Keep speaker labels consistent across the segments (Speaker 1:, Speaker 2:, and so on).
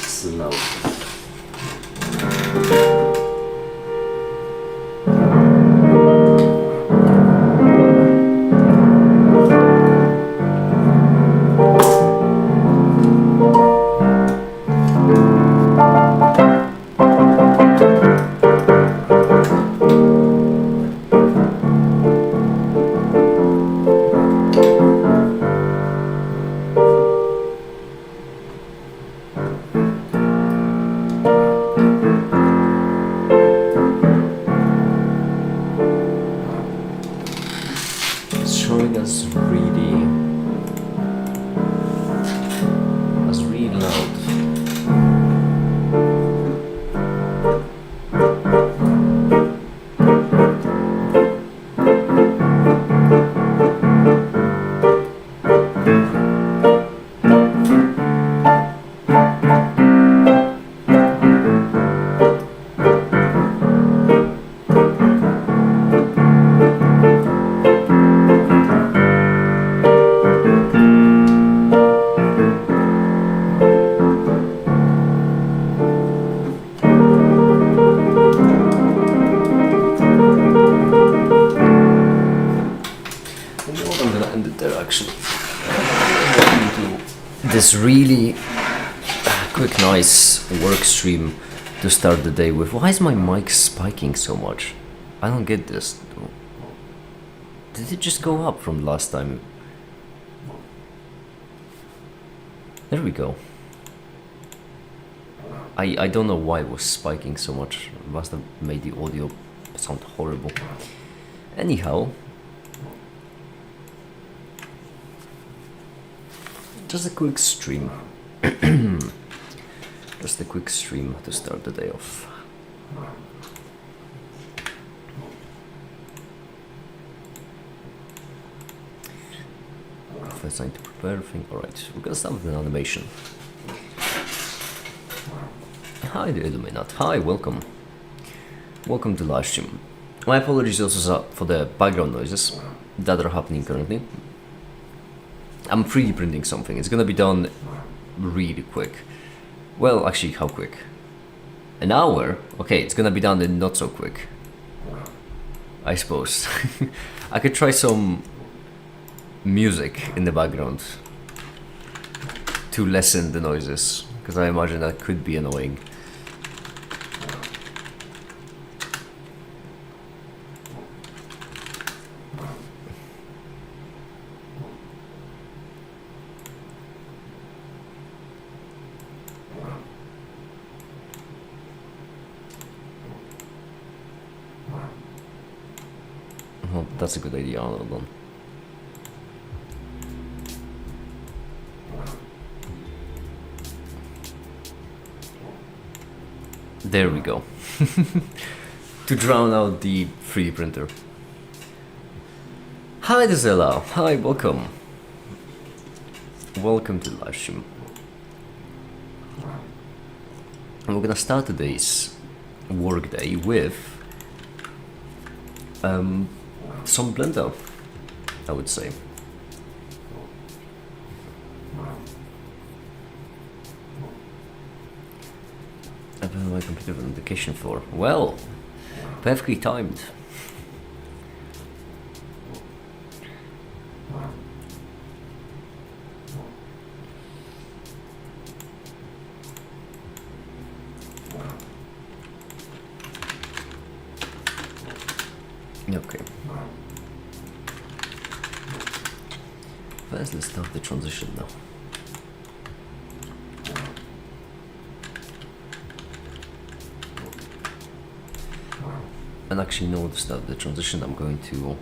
Speaker 1: Slow. Showing us really loud. This really quick, nice work stream to start the day with. Why is my mic spiking so much? I don't get this. Did it just go up from last time? There we go. I don't know why it was spiking so much. It must have made the audio sound horrible. Anyhow, just a quick stream. Just a quick stream to start the day off. First time to prepare everything. Alright, we're gonna start with an animation. Hi there, Illuminat. Hi, welcome. Welcome to live stream. My apologies also for the background noises that are happening currently. I'm 3D printing something. It's gonna be done really quick. Well, actually, how quick? An hour? Okay, it's gonna be done in not so quick, I suppose. I could try some music in the background to lessen the noises, because I imagine that could be annoying. Well, that's a good idea, hold on. There we go. To drown out the 3D printer. Hi Dezella, hi, welcome. Welcome to the live stream. And we're gonna start today's workday with some Blender, I would say. I've been on my computer on vacation for, well, perfectly timed. Okay. First, let's start the transition now. And actually, no, to start the transition, I'm going to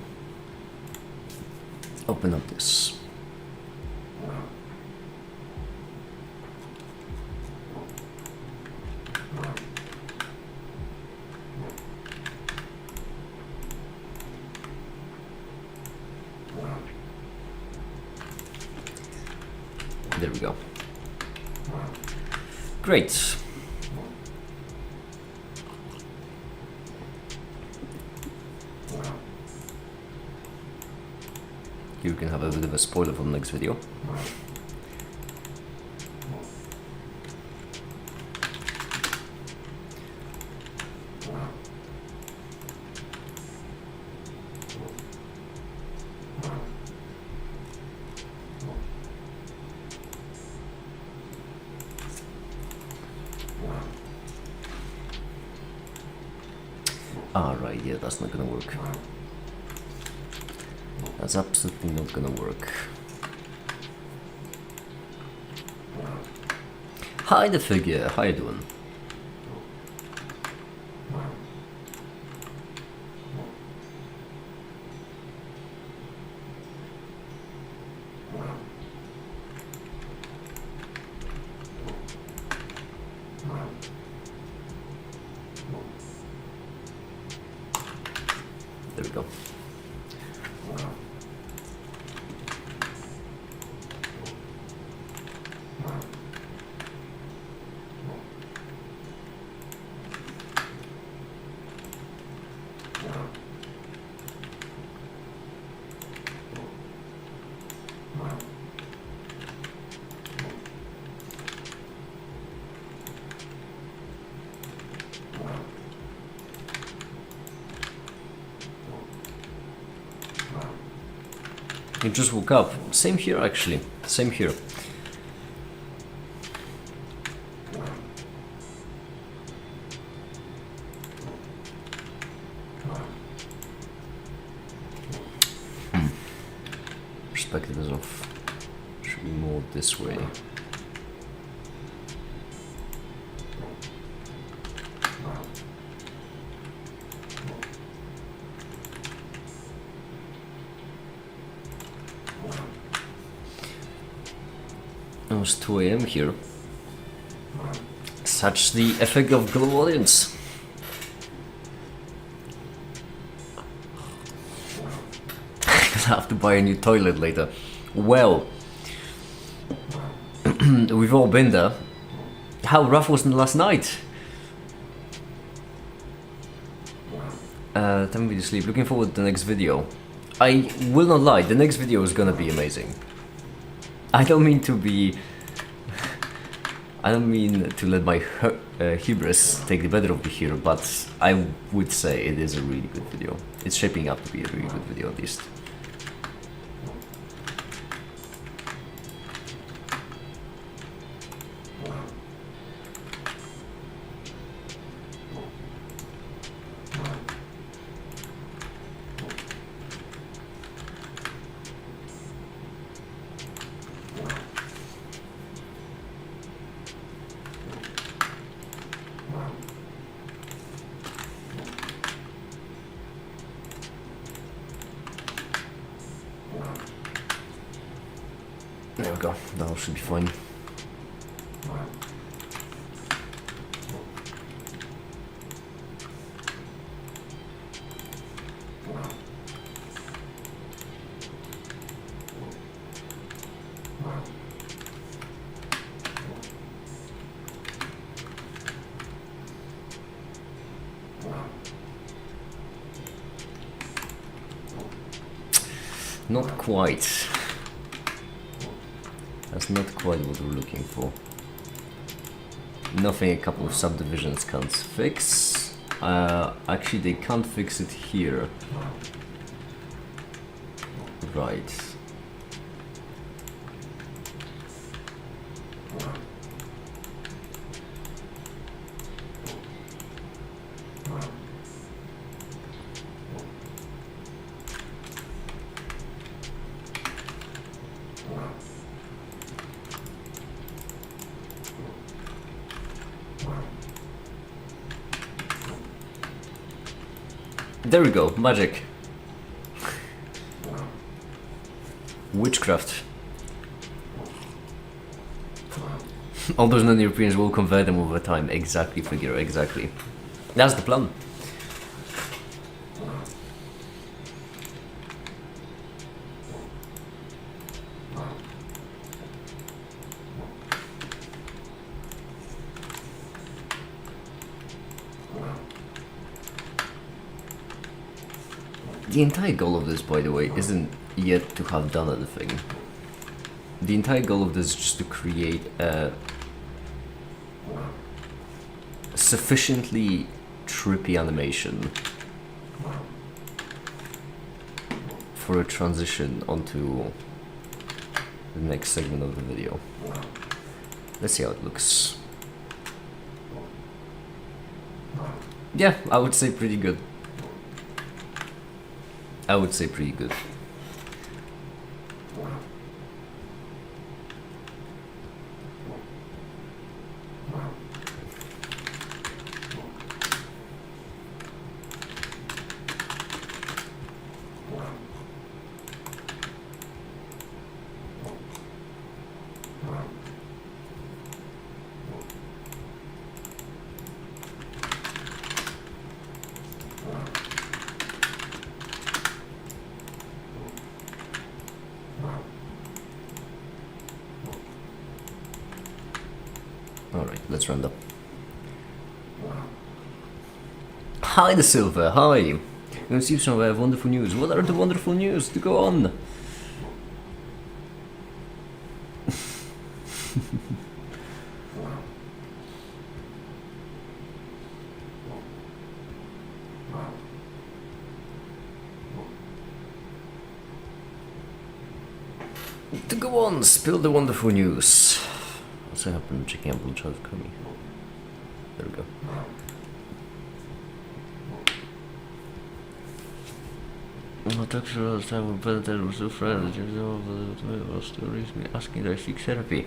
Speaker 1: open up this. There we go. Great. you can have a bit of a spoiler for the next video. Right, yeah, that's not gonna work. That's absolutely not gonna work. Hi, the figure. How you doing? There we go. You just woke up. Same here, actually. Same here. Perspective is off. Should be more this way. Almost 2 AM here. Such the effect of global audience. I have to buy a new toilet later. Well, we've all been there. How rough was it last night? Time me to sleep. Looking forward to the next video. I will not lie, the next video is gonna be amazing. I don't mean to be... I don't mean to let my hubris take the better of me here, but I would say it is a really good video. It's shaping up to be a really good video at least. There we go, that should be fine. Not quite. That's not quite what we're looking for. Nothing a couple of subdivisions can't fix. Actually, they can't fix it here. Right. There we go, magic. Witchcraft. All those non-Europeans will convert them over time. Exactly, figure, exactly. That's the plan. The entire goal of this, by the way, isn't yet to have done anything. The entire goal of this is just to create a sufficiently trippy animation for a transition onto the next segment of the video. Let's see how it looks. Yeah, I would say pretty good. I would say pretty good. Alright, let's run up. Hi, the Silver, hi! You received some wonderful news. What are the wonderful news? To go on! To go on, spill the wonderful news. What's happened? Checking out Blue Child Coming. There we go. My doctor last time when Valentine was so friendly, was still me asking that I seek therapy.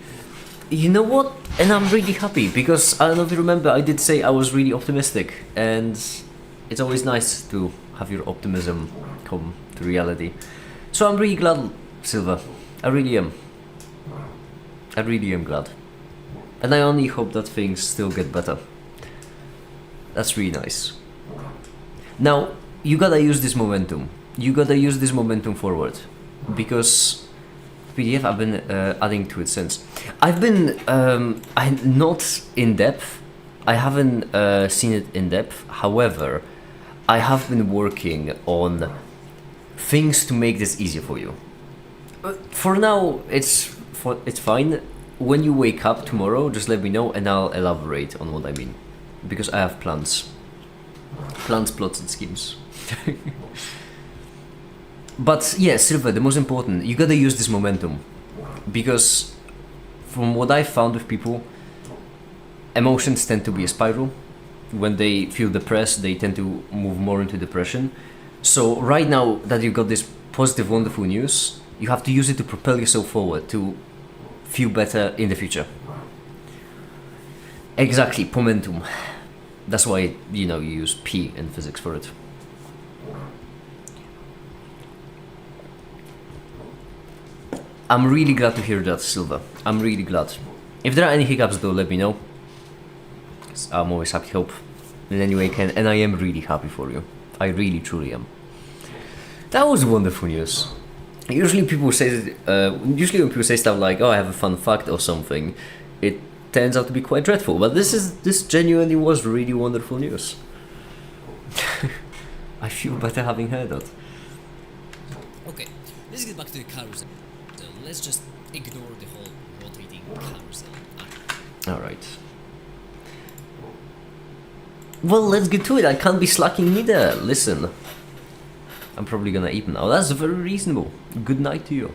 Speaker 1: You know what? And I'm really happy because I don't know if you remember, I did say I was really optimistic, and it's always nice to have your optimism come to reality. So I'm really glad, Silva. I really am. I really am glad. And I only hope that things still get better. That's really nice. Now, you gotta use this momentum. You gotta use this momentum forward. Because PDF, I've been adding to it since. I've been, not in depth. I haven't seen it in depth. However, I have been working on things to make this easier for you. For now, it's fine. When you wake up tomorrow, just let me know and I'll elaborate on what I mean. Because I have plans. Plans, plots and schemes. But yeah, Silver, the most important, you gotta use this momentum. Because from what I found with people, emotions tend to be a spiral. When they feel depressed, they tend to move more into depression. So right now that you got this positive, wonderful news, you have to use it to propel yourself forward, to feel better in the future. Exactly, momentum. That's why, you use P in physics for it. I'm really glad to hear that, Silva. I'm really glad. If there are any hiccups though, let me know. 'Cause I'm always happy to help in any way I can, and I am really happy for you. I really, truly am. That was wonderful news. Usually people say, usually when people say stuff like, "Oh, I have a fun fact" or something, it turns out to be quite dreadful. But this genuinely was really wonderful news. I feel better having heard that.
Speaker 2: Okay, let's get back to the carousel. So let's just ignore the whole rotating carousel.
Speaker 1: Alright. Well, let's get to it. I can't be slacking neither. Listen. I'm probably gonna eat now. That's very reasonable. Good night to you.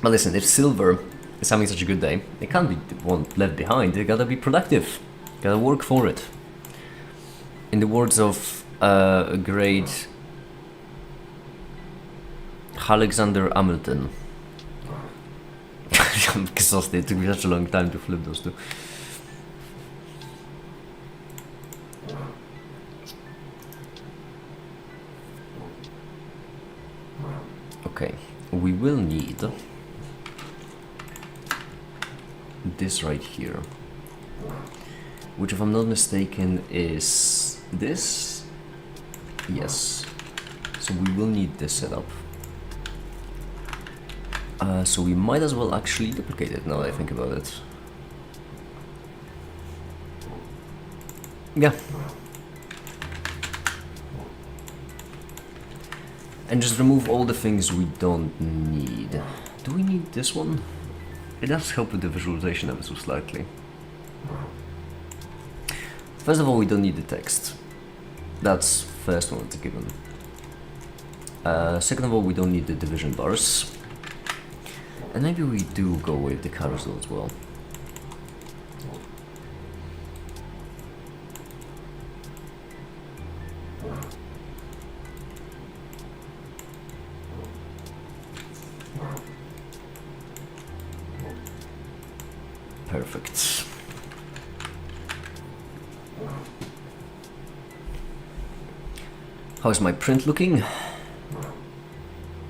Speaker 1: But listen, if Silver is having such a good day, they can't be one left behind. They gotta be productive. Gotta work for it. In the words of a great Alexander Hamilton. I'm exhausted. It took me such a long time to flip those two. Okay, we will need this right here, which if I'm not mistaken is this. Yes, so we will need this setup. So we might as well actually duplicate it now that I think about it. Yeah. And just remove all the things we don't need. Do we need this one? It does help with the visualization ever so slightly. First of all, we don't need the text. That's first one, it's a given. Second of all, we don't need the division bars. And maybe we do go with the carousel as well. Perfect. How's my print looking?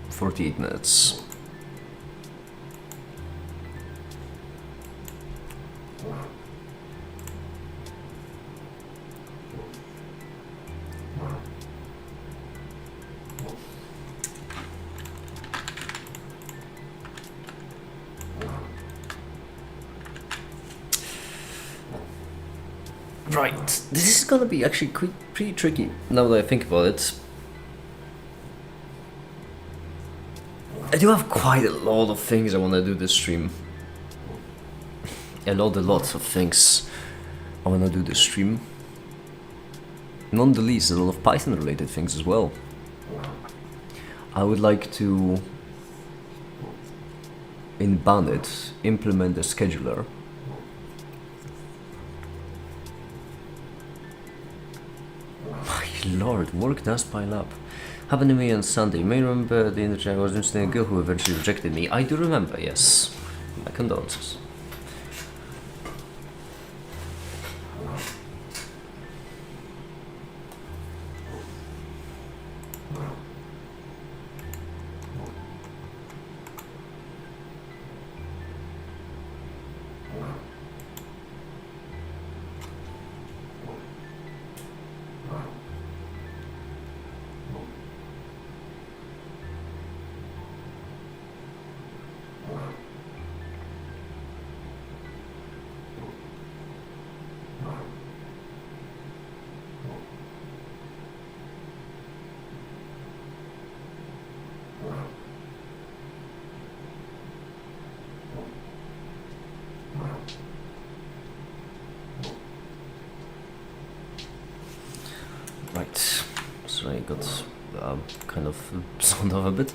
Speaker 1: 48 minutes. Right, this is gonna be actually pretty tricky now that I think about it. I do have quite a lot of things I want to do this stream. A lot of things I want to do this stream. Not the least, a lot of Python related things as well. I would like to, in Bandit, implement a scheduler. My lord, work does pile up. Happened to me on Sunday. You may remember the interchange I was interested in a girl who eventually rejected me. I do remember, yes. My condolences. Right, so I got kind of zoned off a bit.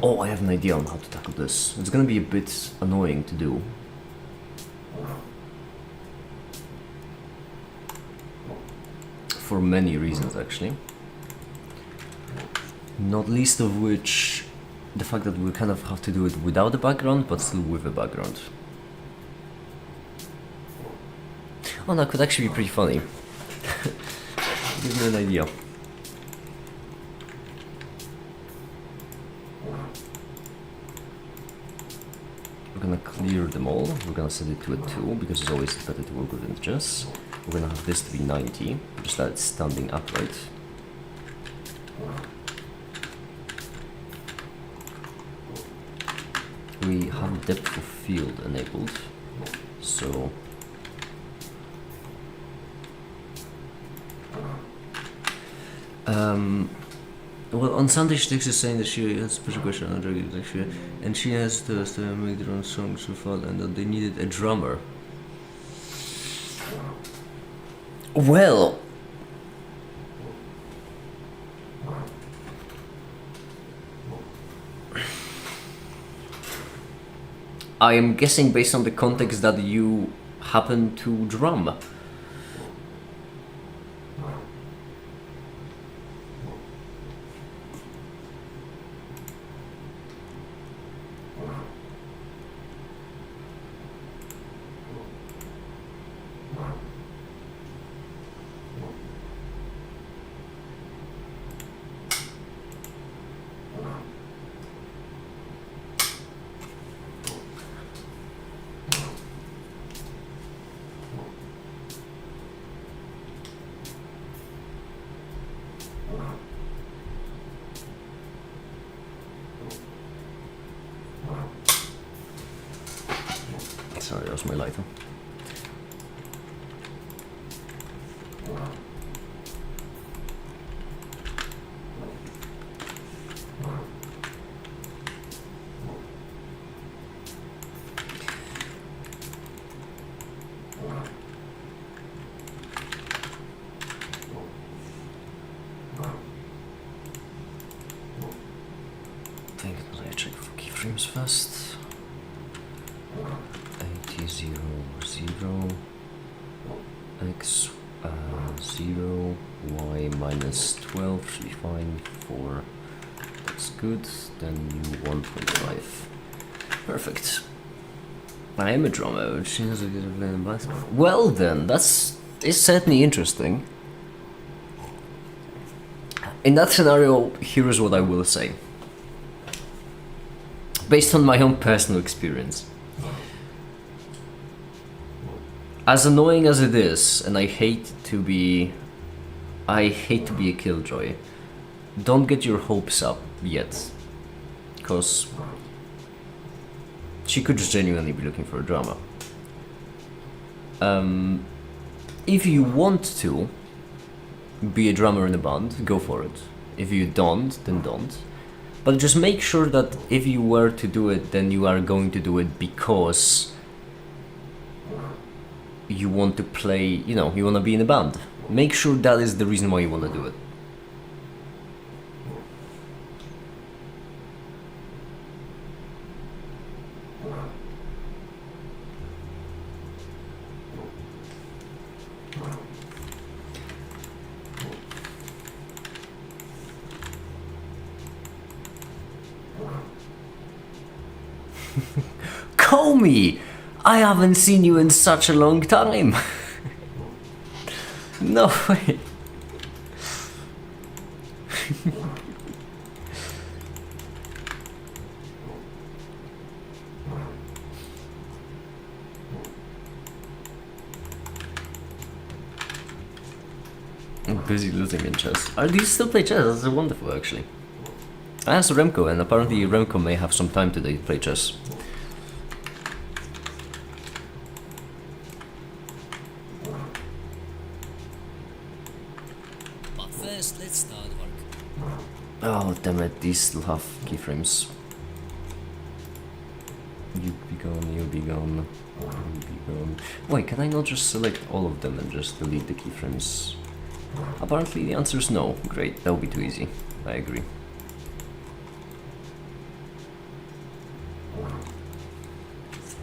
Speaker 1: Oh, I have an idea on how to tackle this. It's gonna be a bit annoying to do. For many reasons, actually. Not least of which, the fact that we kind of have to do it without a background, but still with a background. Oh, that could actually be pretty funny. Give me an idea. We're gonna clear them all. We're gonna set it to a 2 because it's always better to work with integers. We're gonna have this to be 90, just that it's standing upright. We have depth of field enabled, so well, on Sunday she texts saying that she has a special question on drug use actually, and she has to make their own songs so far, and that they needed a drummer. Well, I am guessing based on the context that you happen to drum. there's my lighter. I think I check for keyframes first. 80, 0, x 0, y minus 12 should be fine, 4, that's good, then u 1.5. Perfect. I am a drummer, which is a good of playing basketball. Well then, it's certainly interesting. In that scenario, here is what I will say. Based on my own personal experience. As annoying as it is, and I hate to be a killjoy, don't get your hopes up yet. Because she could just genuinely be looking for a drama. If you want to be a drummer in a band, go for it. If you don't, then don't. But just make sure that if you were to do it, then you are going to do it because you want to play, you know, you want to be in a band. Make sure that is the reason why you want to do it. Comey! I haven't seen you in such a long time! No way! I'm busy losing in chess. Do you still play chess? That's wonderful, actually. I asked Remco, and apparently Remco may have some time today to play chess.
Speaker 2: But first, let's start work.
Speaker 1: Oh, damn it, these still have keyframes. You be gone, you be gone, you be gone. Wait, can I not just select all of them and just delete the keyframes? Apparently the answer is no. Great, that would be too easy. I agree.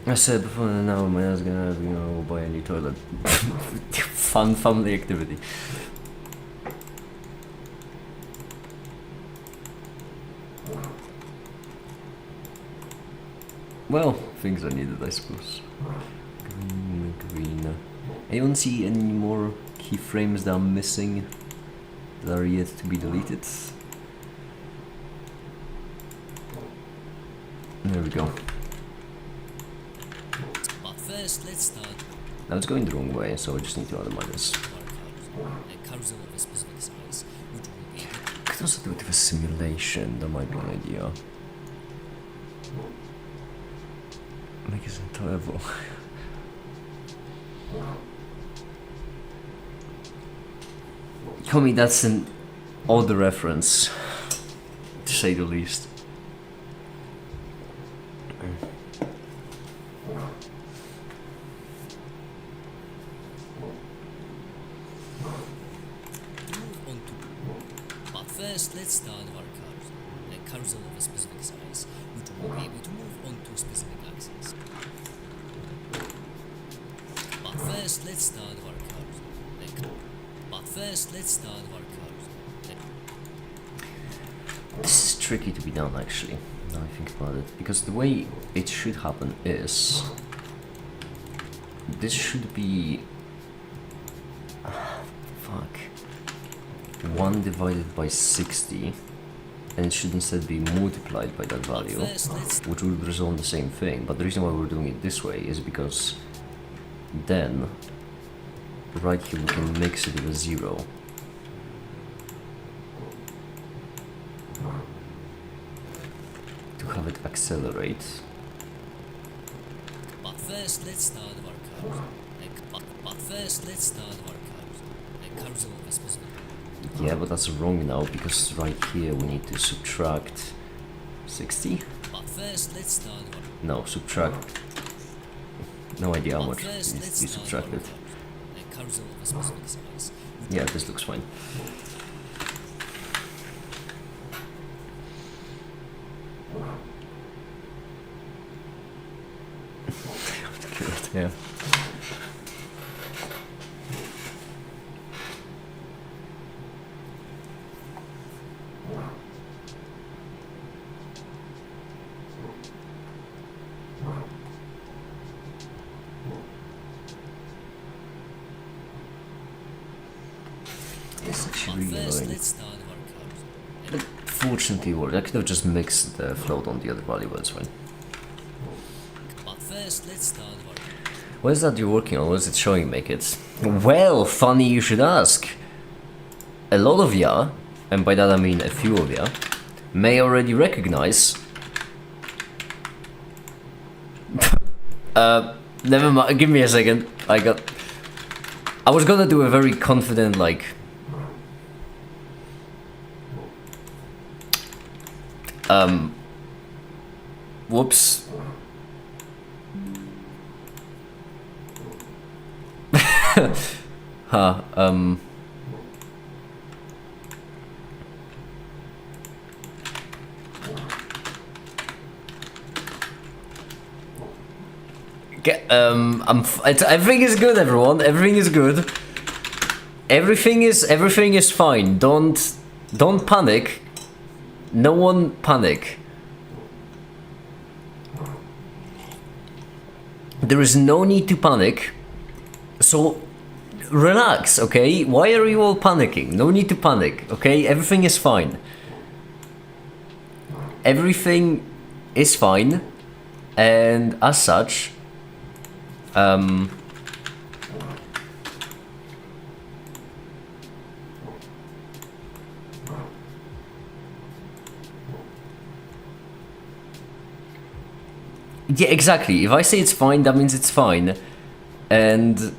Speaker 1: I said before, now my ass gonna, you know, buy a new toilet. Fun family activity. Well, things are needed, I suppose. Green, green. Anyone see any more keyframes that I'm missing that are yet to be deleted? There we go.
Speaker 2: But first, let's start
Speaker 1: Now it's going the wrong way, so I just need to add a minus.
Speaker 2: a carousel of a specific size, which will be
Speaker 1: I could also do it with a simulation, that might be an idea. Make it enjoyable. Comey, that's an odd reference, to say the least.
Speaker 2: move on to. But first, let's start our carousel. A carousel of a specific size, which will be able to move onto a specific axis. But first, let's start our carousel. But first, let's start our carousel.
Speaker 1: This is tricky to be done, actually, now I think about it, because the way it should happen is this should be fuck 1 divided by 60, and it should instead be multiplied by that value, which would result in the same thing. But the reason why we're doing it this way is because then right here we can mix it with a 0. To have it accelerate.
Speaker 2: But first, first, let's start our carousel. But first, let's start our carousel. A carousel of a specific.
Speaker 1: Yeah, but that's wrong now because right here we need to subtract 60.
Speaker 2: But first, let's start our.
Speaker 1: No, subtract. No idea how
Speaker 2: But
Speaker 1: much
Speaker 2: first,
Speaker 1: needs
Speaker 2: let's
Speaker 1: to be
Speaker 2: start our
Speaker 1: subtracted.
Speaker 2: carousel. A carousel of a specific size.
Speaker 1: Yeah, this looks fine. Yeah. This is actually really
Speaker 2: First,
Speaker 1: annoying.
Speaker 2: let's start our carousel.
Speaker 1: But fortunately, I could have just mixed the float on the other value, but it's fine.
Speaker 2: But first, let's start our.
Speaker 1: What is that you're working on? What is it showing? Make it. Well, funny you should ask. A lot of ya, and by that I mean a few of ya, may already recognize. Never mind. Give me a second. I was gonna do a very confident like. Whoops. Huh, everything is good, everyone. Everything is good. Everything is fine. Don't panic. No one panic. There is no need to panic. So relax, okay? Why are you all panicking? No need to panic, okay? Everything is fine. Everything is fine. And as such, yeah, exactly. If I say it's fine, that means it's fine. And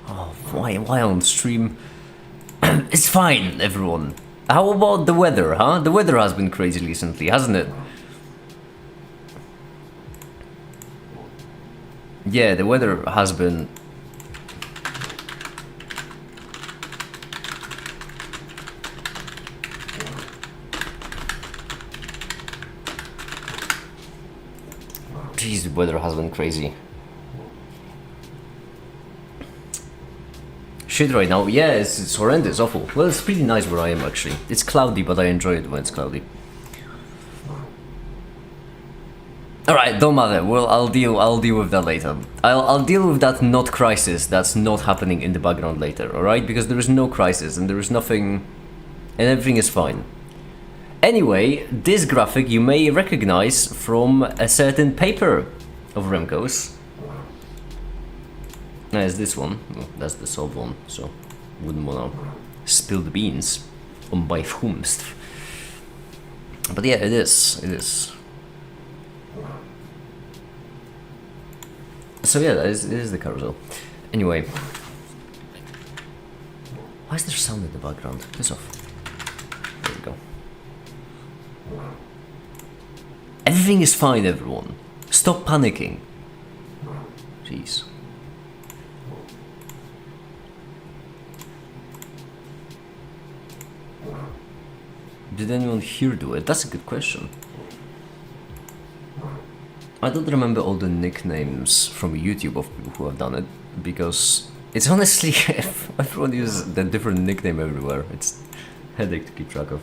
Speaker 1: oh, why on stream? It's fine, everyone. How about the weather, huh? The weather has been crazy recently, hasn't it? Yeah, the weather has been. Jeez, the weather has been crazy. Shit right now. Yeah, it's horrendous, awful. Well, it's pretty nice where I am actually. It's cloudy, but I enjoy it when it's cloudy. Alright, don't matter. Well, I'll deal with that later. I'll deal with that not crisis that's not happening in the background later, alright? Because there is no crisis and there is nothing, and everything is fine. Anyway, this graphic you may recognize from a certain paper of Remco's. It's this one. Well, that's the solved one, so wouldn't wanna spill the beans on my whomst. But yeah, it is. So yeah, it is the carousel. Anyway. Why is there sound in the background? Piss off. There we go. Everything is fine, everyone. Stop panicking. Jeez. Did anyone here do it? That's a good question. I don't remember all the nicknames from YouTube of people who have done it, because it's honestly, everyone uses the different nickname everywhere. It's a headache to keep track of.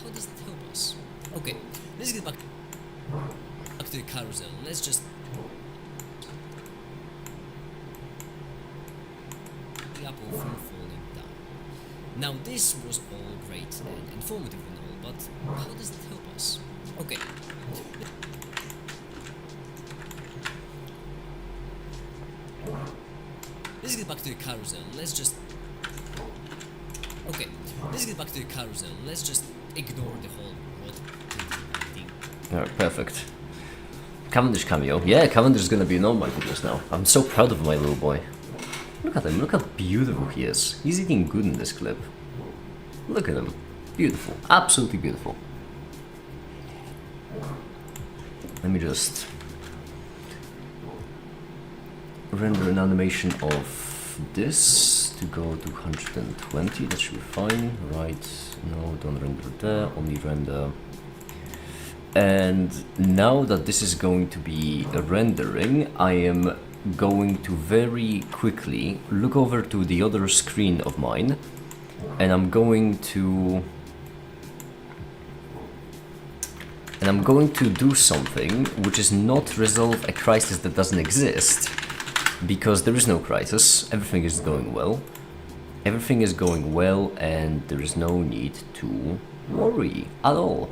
Speaker 2: How does that help us? Okay, let's get back to the carousel. Let's just the apple from falling down. Now this was all great and informative and all, but how does it help us? Okay, let's get back to the carousel. Let's just ignore the whole what thing.
Speaker 1: Alright, perfect. Cavendish cameo. Yeah, Cavendish is gonna be in all my videos now. I'm so proud of my little boy. Look at him, look how beautiful he is. He's eating good in this clip. Look at him. Beautiful. Absolutely beautiful. Let me just render an animation of this to go to 120. That should be fine. Right. No, don't render there. Only render. And now that this is going to be rendering, I am going to very quickly look over to the other screen of mine, and I'm going to do something which is not resolve a crisis that doesn't exist, because there is no crisis. Everything is going well. Everything is going well, and there is no need to worry at all.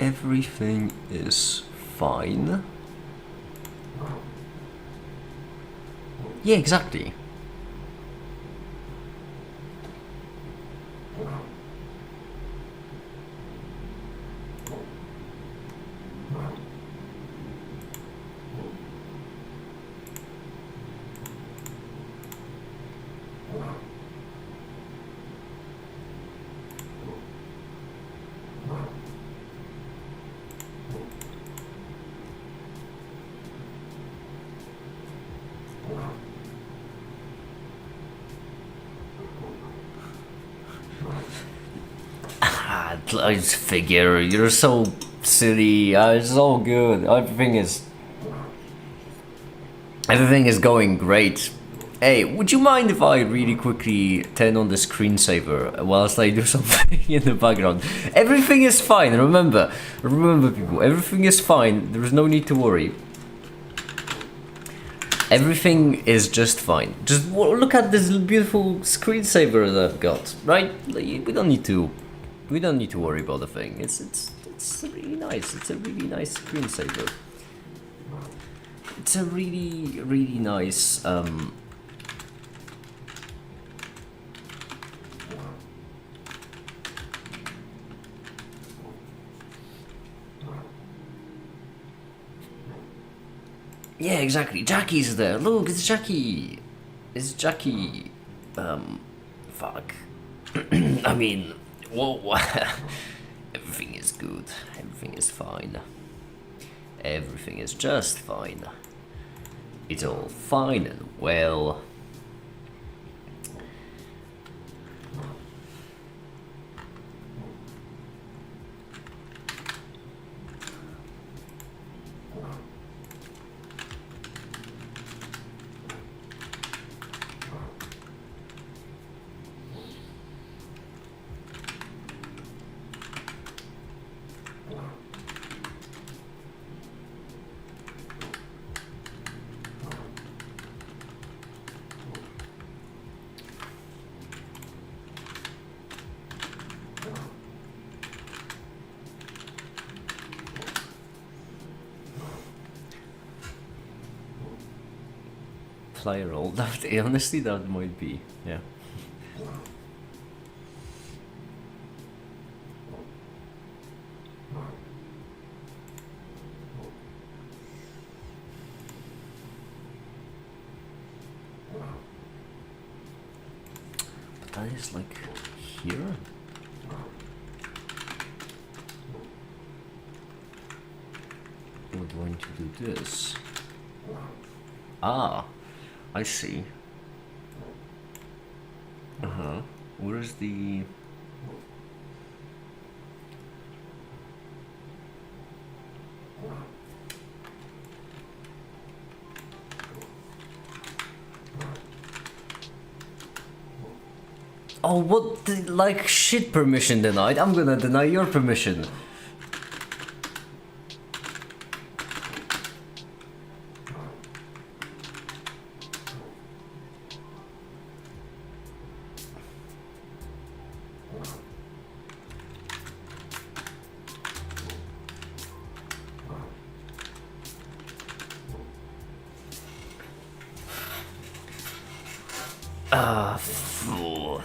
Speaker 1: Everything is fine. Yeah, exactly. I just figure you're so silly. It's all good. Everything is going great. Hey, would you mind if I really quickly turn on the screensaver whilst I do something in the background? Everything is fine. Remember people, everything is fine. There is no need to worry. Everything is just fine. Just look at this beautiful screensaver that I've got, right? We don't need to worry about the thing. It's really nice. It's a really nice screensaver. It's a really nice yeah, exactly. Jackie's there. Look, it's Jackie. It's Jackie. Fuck. I mean, whoa. Everything is good. Everything is fine. Everything is just fine. It's all fine and well. Flyer roll. That honestly, that might be, yeah. But that is like here. We're going to do this. Ah. I see. Where's the... Oh, what the, like, shit permission denied? I'm gonna deny your permission. Ah, fool.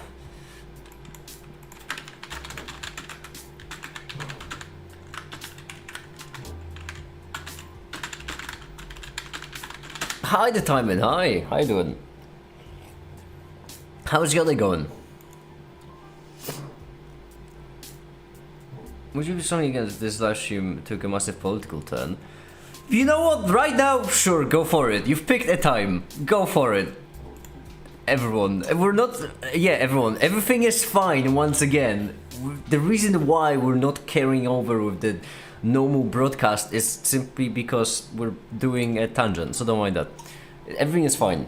Speaker 1: Hi, the timing. Hi, how you doing? How's your day going? Would you be something against this live stream took a massive political turn? You know what? Right now, sure, go for it. You've picked a time. Go for it. Everyone, we're not. Yeah, everyone. Everything is fine. Once again, the reason why we're not carrying over with the normal broadcast is simply because we're doing a tangent. So don't mind that. Everything is fine.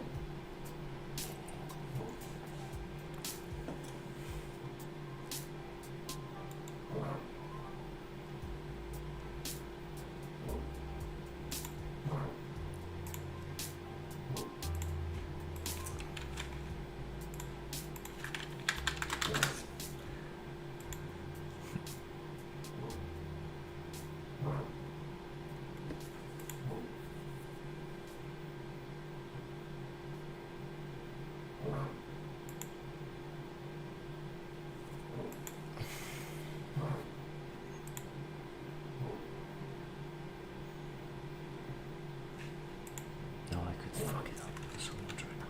Speaker 1: No, I could fuck it up so much right now.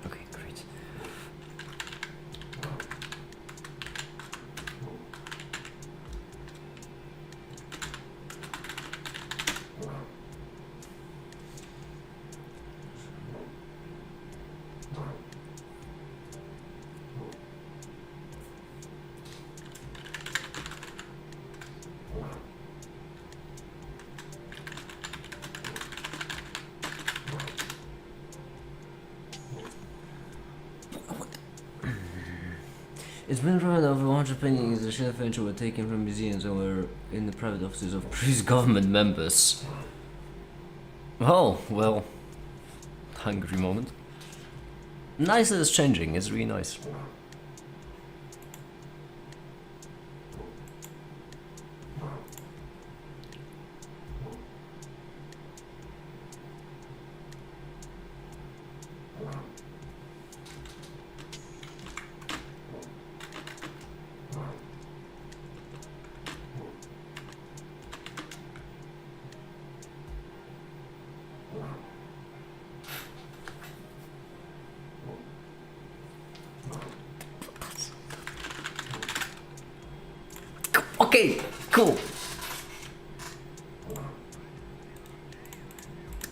Speaker 1: Okay, great. It's been rumored over 100 paintings the shell furniture were taken from museums or were in the private offices of previous government members. Oh, well, hungry moment. Nice that it's changing, it's really nice. Okay, cool.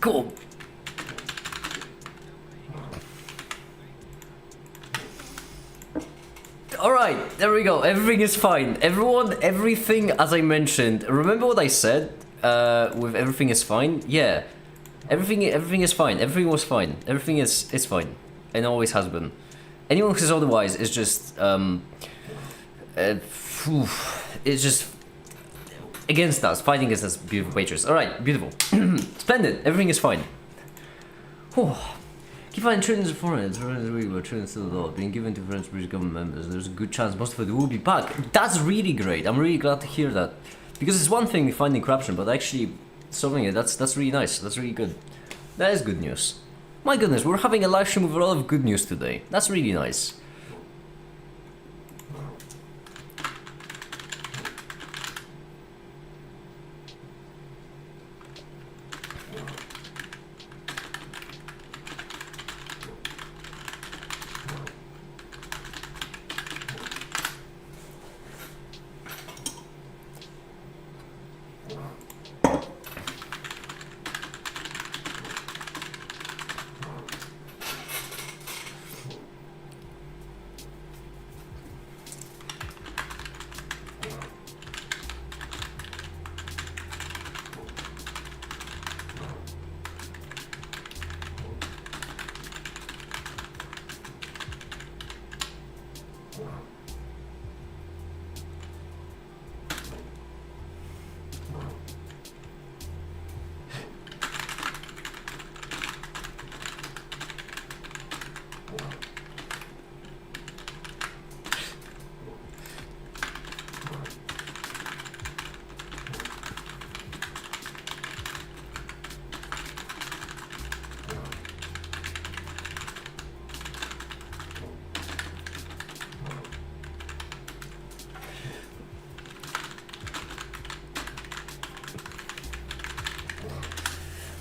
Speaker 1: Cool. Alright, there we go. Everything is fine. Everyone, everything as I mentioned. Remember what I said? With everything is fine? Yeah. Everything is fine. Everything was fine. Everything is fine. And always has been. Anyone who says otherwise is just it's just against us, fighting against us, beautiful waitress. Alright, beautiful. Splendid, everything is fine. Whew. Keep finding trillions of foreigners, were trillions still a lot, being given to French British government members. There's a good chance most of it will be back. That's really great. I'm really glad to hear that. Because it's one thing finding corruption, but actually solving it, that's really nice. That's really good. That is good news. My goodness, we're having a live stream with a lot of good news today. That's really nice.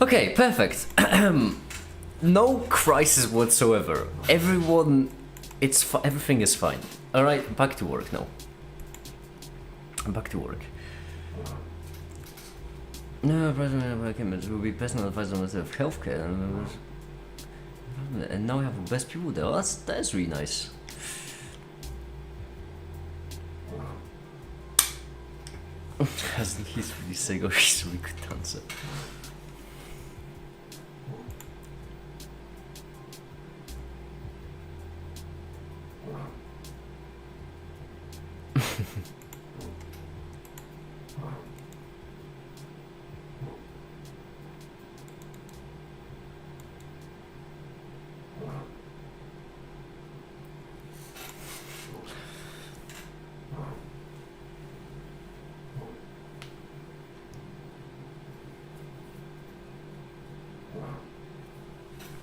Speaker 1: Okay, perfect. No crisis whatsoever. Everyone, everything is fine. All right, back to work now. Back to work. No, President will be personal advisor on the healthcare, and now we have the best people there. Oh, that's really nice. He's really sick, or he's a really good dancer.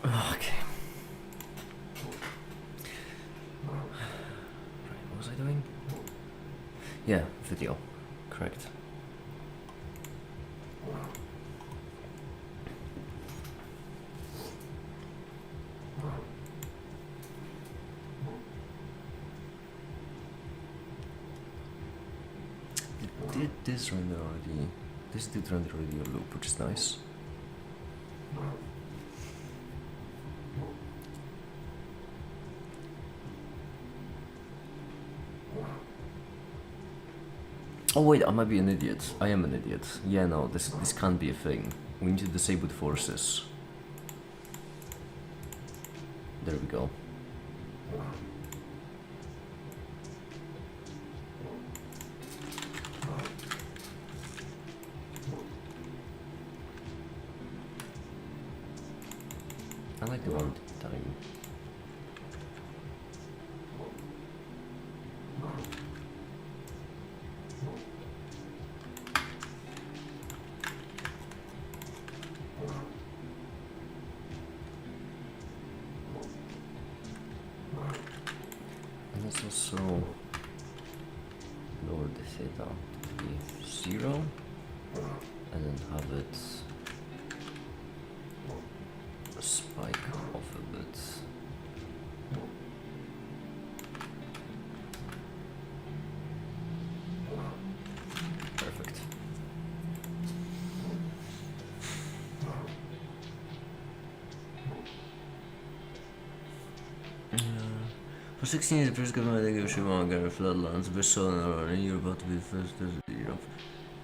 Speaker 1: Okay. Right, what was I doing? Yeah, video. Correct. Did this render already? This did render already a loop, which is nice. Oh wait, I might be an idiot. I am an idiot. Yeah, no, this can't be a thing. We need to disable the forces. There we go. I like the one time. And let's also lower the theta to be 0 and then have it spike off a bit. Perfect. For 16 years, the British government negotiated Hungary floodlands, Bristol and you're about to be the first desert in Europe.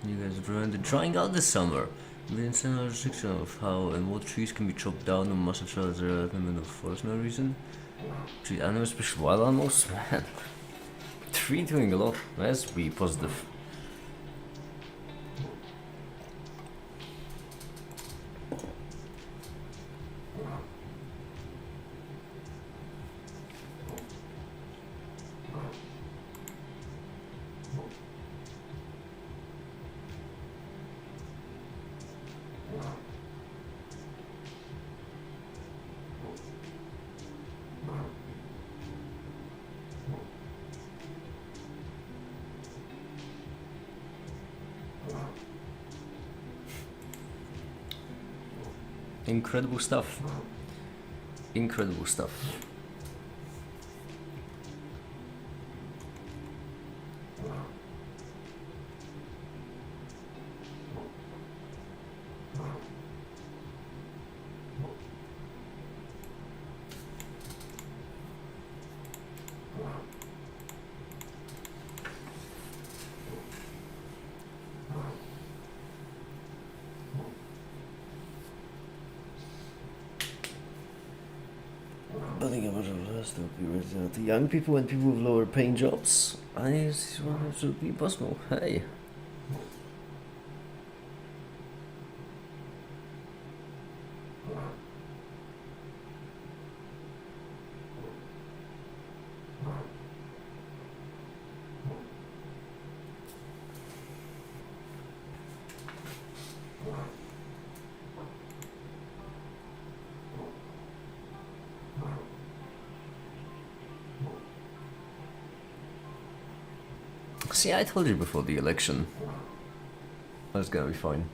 Speaker 1: You guys prevented drying out this summer. The internal restriction of how and what trees can be chopped down on massive trails are at of forest, no reason. Treat animals, especially wild animals, man. Tree doing a lot. Let's be positive. Incredible stuff. Incredible stuff. I think I'm the young people and people with lower paying jobs. I think this should be possible. Hey. See, I told you before the election. That's gonna be fine.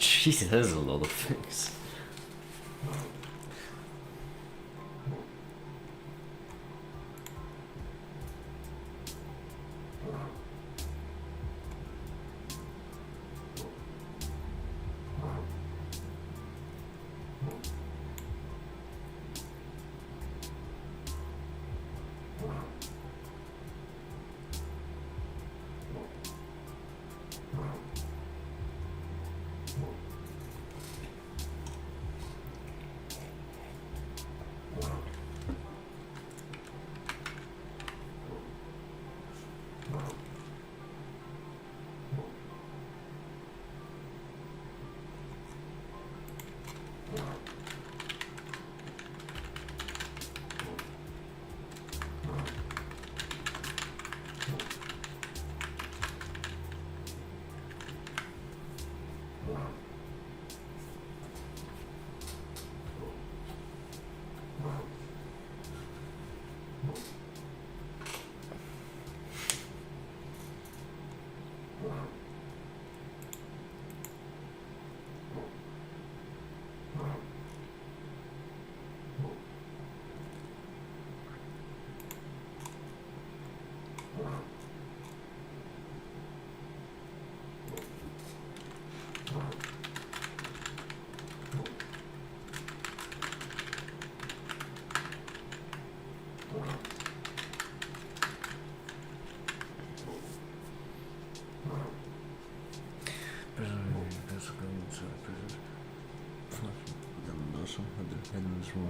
Speaker 1: Jesus, that's a lot of things.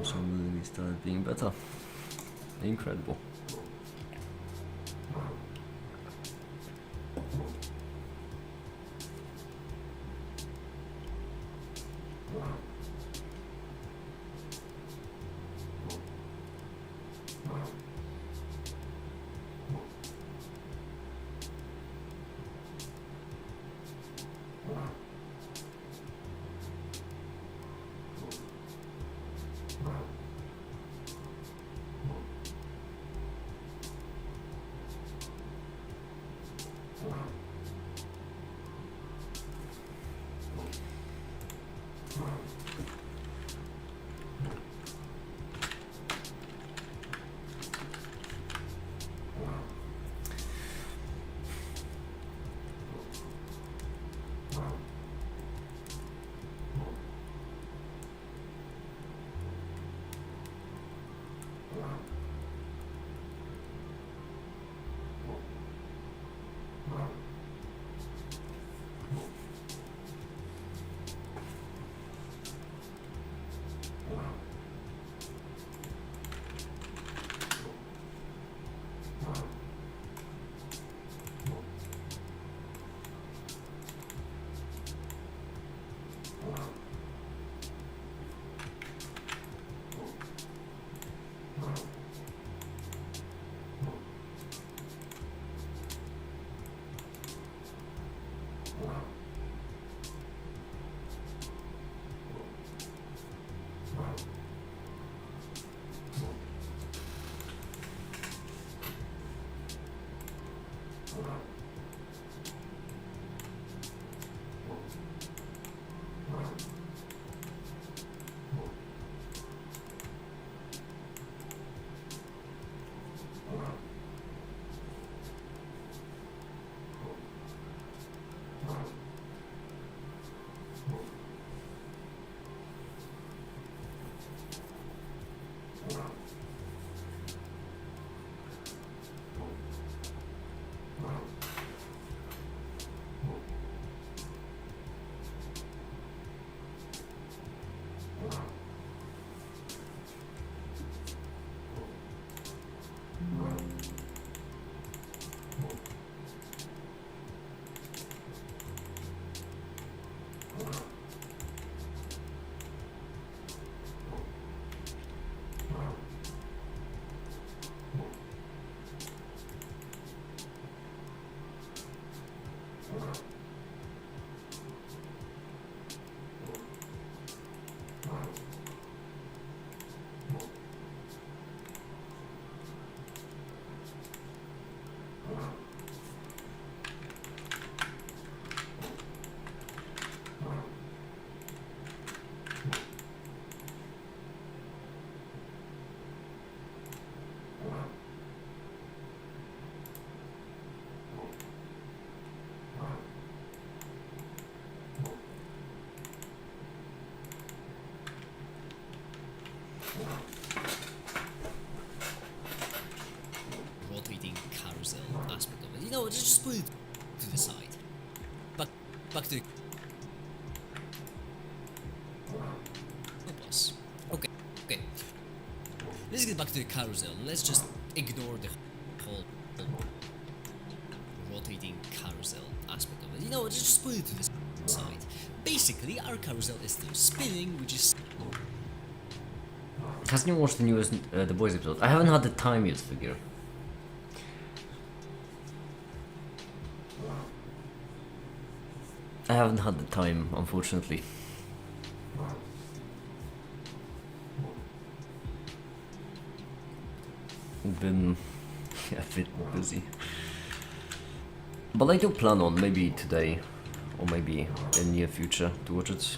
Speaker 1: Suddenly started being better. Incredible.
Speaker 2: rotating carousel aspect of it. You know, just put it to the side. Back to the pause. Okay. Let's get back to the carousel. Let's just ignore the whole rotating carousel aspect of it. You know, just put it to the side. Basically, our carousel is still spinning, which is
Speaker 1: Hasn't even watched the newest The Boys episode. I haven't had the time yet, figure. I haven't had the time, unfortunately. Been a bit busy. But I do plan on maybe today, or maybe in near future, to watch it.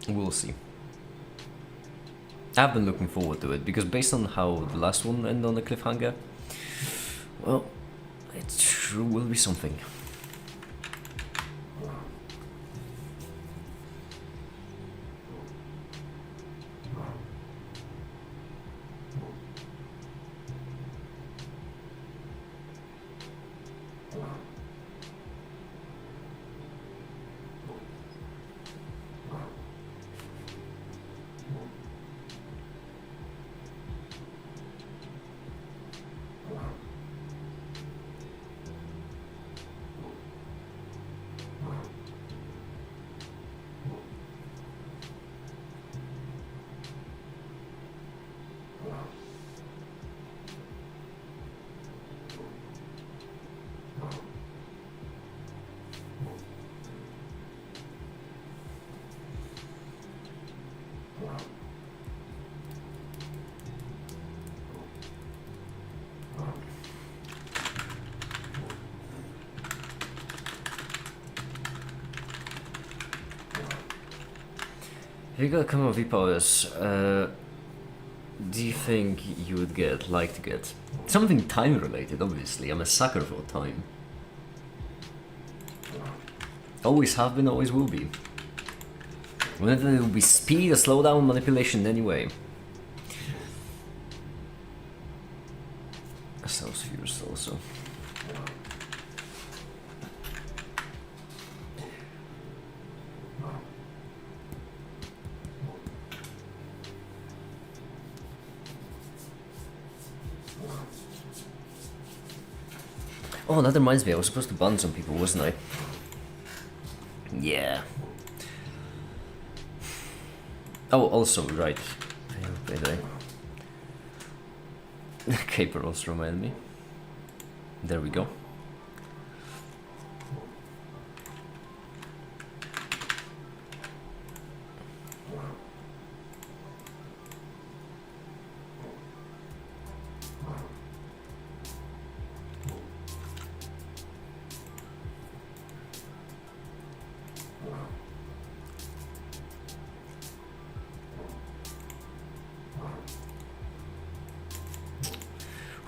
Speaker 1: We'll see. I've been looking forward to it, because based on how the last one ended on a cliffhanger, well, it sure will be something. If you got a couple of V-powers, do you think you would like to get something time related? Obviously, I'm a sucker for time. Always have been, always will be. Whether it will be speed or slowdown manipulation anyway. Sounds fierce also. Oh, that reminds me, I was supposed to ban some people, wasn't I? Yeah. Oh, also, right. By the way. Caper also reminded me. There we go.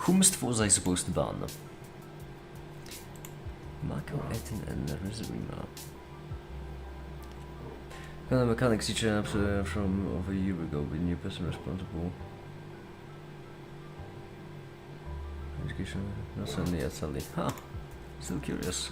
Speaker 1: Whomst was I supposed to ban? Mako, Etin, and Rizarima. Kind of mechanics teacher from over a year ago, with a new person responsible. Education, not suddenly yet, suddenly. Huh, still curious.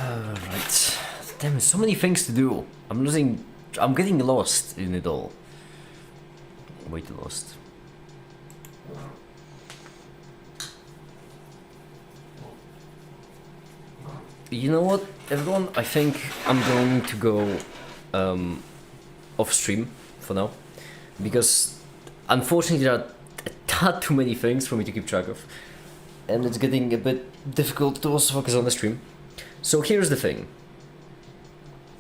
Speaker 1: Right. Damn, so many things to do. I'm getting lost in it all. Way too lost. You know what, everyone? I think I'm going to go off stream for now, because unfortunately there are a ton too many things for me to keep track of, and it's getting a bit difficult to also focus on the stream. So here's the thing.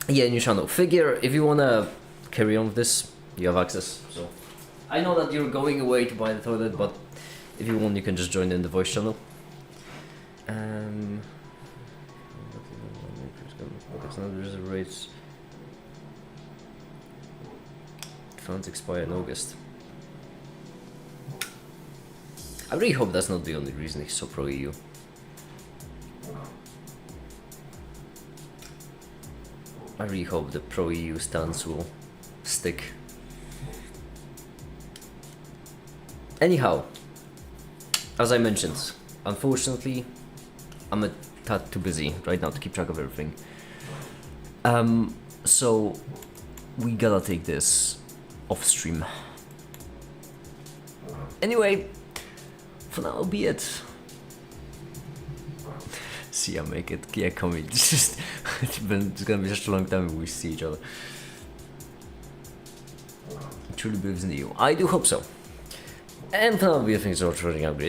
Speaker 1: Yeah, new channel. Figure if you wanna carry on with this, you have access. So I know that you're going away to buy the toilet, but if you want, you can just join in the voice channel. Rates. Funds expire in August. I really hope that's not the only reason he's so pro EU. I really hope the pro EU stance will stick. Anyhow, as I mentioned, unfortunately, I'm a tad too busy right now to keep track of everything. So we gotta take this off stream. Anyway, for now, be it. See, I make it. Yeah, come in. It's gonna be such a long time before we see each other. Truly believes in you. I do hope so. And for now, we think it's all running out great.